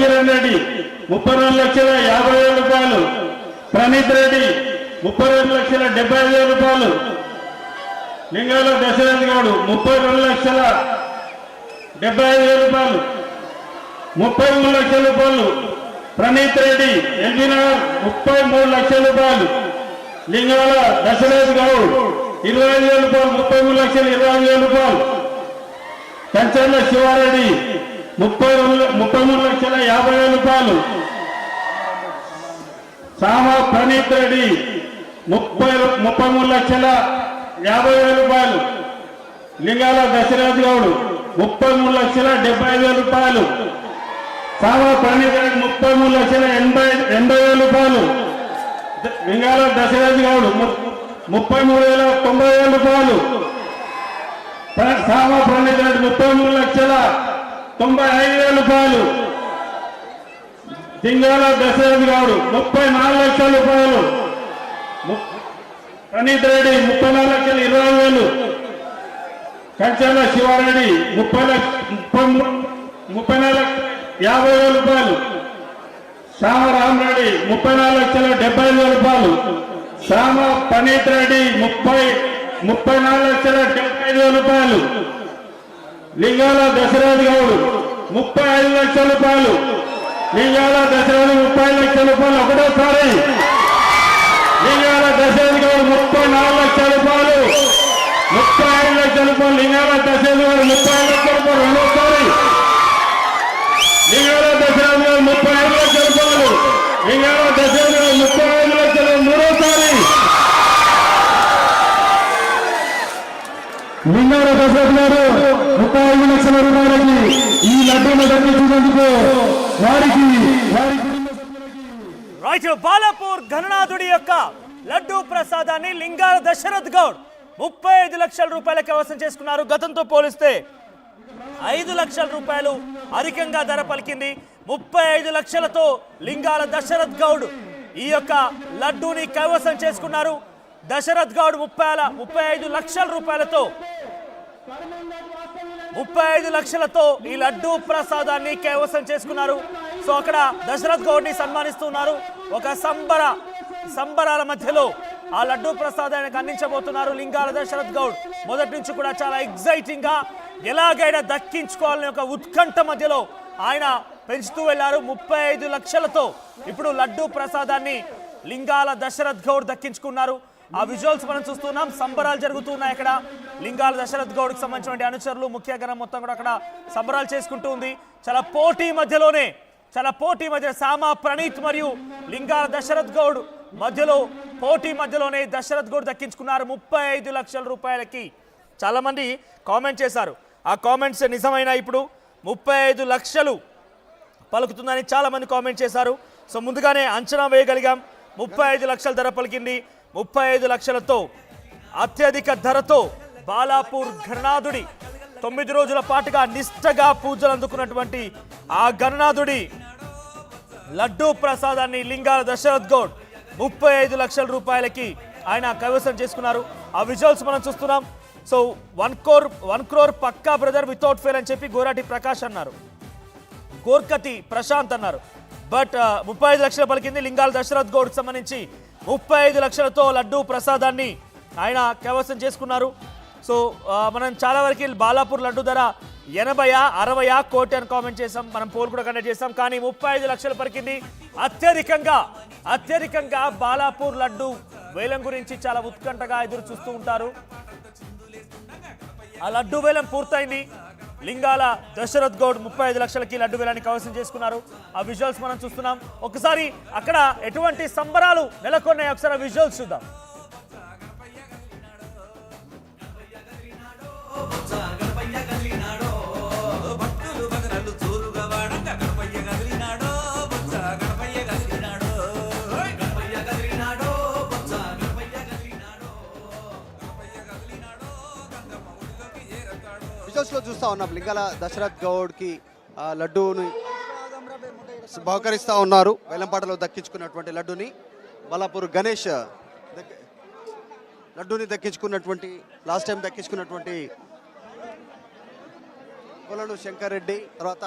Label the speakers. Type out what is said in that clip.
Speaker 1: రవికిరణ్ రెడ్డి 32,50,000 రూపాయలు, ప్రణీత్ రెడ్డి 32,70,000 రూపాయలు, లింగాల దశరథ్ గౌడ్ 32,75,000 రూపాయలు, 33 లక్షల రూపాయలు, ప్రణీత్ రెడ్డి ఎల్బీనగర్ 33 లక్షల రూపాయలు, లింగాల దశరథ్ గౌడ్ 25,000 రూపాయలు, 33,20,000 రూపాయలు, కంచర్ల శివారెడ్డి 33,50,000 రూపాయలు, సామ ప్రణీత్ రెడ్డి 33,50,000 రూపాయలు, లింగాల దశరథ్ గౌడ్ 33,70,000 రూపాయలు, సామ ప్రణీత్ రెడ్డి 33,80,000 రూపాయలు, లింగాల దశరథ్ గౌడ్ 33,90,000 రూపాయలు, సామ ప్రణీత్ రెడ్డి 33,95,000 రూపాయలు, లింగాల దశరథ్ గౌడ్ 34 లక్షల రూపాయలు, ప్రణీత్ రెడ్డి 34,20,000, కంచర్ల శివారెడ్డి 34,50,000 రూపాయలు, శ్యామ రామరెడ్డి 34,70,000 రూపాయలు, శ్యామ ప్రణీత్ రెడ్డి 34,75,000 రూపాయలు, లింగాల దశరథ్ గౌడ్ 35 లక్షల రూపాయలు, లింగాల దశరథ్ 30 లక్షల రూపాయలు ఒకటోసారి, లింగాల దశరథ్ గౌడ్ 34 లక్షల రూపాయలు, 35 లక్షల రూపాయలు, లింగాల దశరథ్ గౌడ్ 30 లక్షల రూపాయలు రెండోసారి, లింగాల దశరథ్ గౌడ్ 35 లక్షల రూపాయలు, లింగాల దశరథ్ గౌడ్ 35 లక్షలు మూడోసారి, లింగాల దశరథ్ గారు 35 లక్షల రూపాయలకి ఈ లడ్డూను దక్కించినందుకు వారికి
Speaker 2: రైట్. బాలాపూర్ గణనాథుడి యొక్క లడ్డూ ప్రసాదాన్ని లింగాల దశరథ్ గౌడ్ 35 లక్షల రూపాయలకి కైవసం చేసుకున్నారు. గతంతో పోలిస్తే 5 లక్షల రూపాయలు అధికంగా ధర పలికింది. 35 లక్షలతో లింగాల దశరథ్ గౌడ్ ఈ యొక్క లడ్డూని కైవసం చేసుకున్నారు. దశరథ్ గౌడ్ 35 లక్షల రూపాయలతో 35 లక్షలతో ఈ లడ్డూ ప్రసాదాన్ని కైవసం చేసుకున్నారు. సో అక్కడ దశరథ్ గౌడ్ ని సన్మానిస్తున్నారు. ఒక సంబరాల మధ్యలో ఆ లడ్డూ ప్రసాదానికి అందించబోతున్నారు లింగాల దశరథ్ గౌడ్. మొదటి నుంచి కూడా చాలా ఎగ్జైటింగ్ గా ఎలాగైనా దక్కించుకోవాలని ఒక ఉత్కంఠ మధ్యలో ఆయన పెంచుతూ వెళ్లారు. 35 లక్షలతో ఇప్పుడు లడ్డూ ప్రసాదాన్ని లింగాల దశరథ్ గౌడ్ దక్కించుకున్నారు. ఆ విజువల్స్ మనం చూస్తున్నాం. సంబరాలు జరుగుతున్నాయి అక్కడ. లింగాల దశరథ్ గౌడ్కి సంబంధించిన అనుచరులు ముఖ్య గణం మొత్తం కూడా అక్కడ సంబరాలు చేసుకుంటూ ఉంది. చాలా పోటీ మధ్య సామ ప్రణీత్ మరియు లింగాల దశరథ్ గౌడ్ మధ్యలోనే దశరథ్ గౌడ్ దక్కించుకున్నారు 35 లక్షల రూపాయలకి. చాలా మంది కామెంట్ చేశారు. ఆ కామెంట్స్ నిజమైన ఇప్పుడు 35 లక్షలు పలుకుతుందని చాలా మంది కామెంట్ చేశారు. సో ముందుగానే అంచనా వేయగలిగాం. 35 లక్షల ధర పలికింది. 35 లక్షలతో అత్యధిక ధరతో బాలాపూర్ గణనాథుడి 9 రోజుల పాటుగా నిష్ఠగా పూజలు అందుకున్నటువంటి ఆ గణనాథుడి లడ్డూ ప్రసాదాన్ని లింగాల దశరథ్ గౌడ్ 35 లక్షల రూపాయలకి ఆయన కైవసం చేసుకున్నారు. ఆ విజువల్స్ మనం చూస్తున్నాం. సో 1 crore పక్కా బ్రదర్ వితౌట్ ఫెయిల్ అని చెప్పి గోరాటి ప్రకాష్ అన్నారు, గోర్కతి ప్రశాంత్ అన్నారు. బట్ 35 లక్షలు పలికింది. లింగాల దశరథ్ గౌడ్కి సంబంధించి 35 లక్షలతో లడ్డూ ప్రసాదాన్ని ఆయన కైవసం చేసుకున్నారు. సో మనం చాలా వరకు బాలాపూర్ లడ్డు ధర 80, 60 కోటి అని కామెంట్ చేసాం. మనం పోల్ కూడా కండక్ట్ చేసాం. కానీ 35 లక్షలు పలికింది. అత్యధికంగా బాలాపూర్ లడ్డు వేలం గురించి చాలా ఉత్కంఠగా ఎదురు చూస్తూ ఉంటారు. ఆ లడ్డు వేలం పూర్తయింది. లింగాల దశరథ్ గౌడ్ 35 లక్షలకి లడ్డు వేలాన్ని కైవసం చేసుకున్నారు. ఆ విజువల్స్ మనం చూస్తున్నాం. ఒకసారి అక్కడ ఎటువంటి సంబరాలు నెలకొన్నాయి ఒకసారి విజువల్స్ చూద్దాం.
Speaker 3: లో చూస్తా ఉన్నాం లింగాల దశరథ్ గౌడ్ కి లడ్డూని బహుకరిస్తా ఉన్నారు. వేలంపాటలో దక్కించుకున్నటువంటి లడ్డూని బాలాపూర్ గణేష్ లడ్డూని దక్కించుకున్నటువంటి లాస్ట్ టైం దక్కించుకున్నటువంటి కొలను శంకర్ రెడ్డి, తర్వాత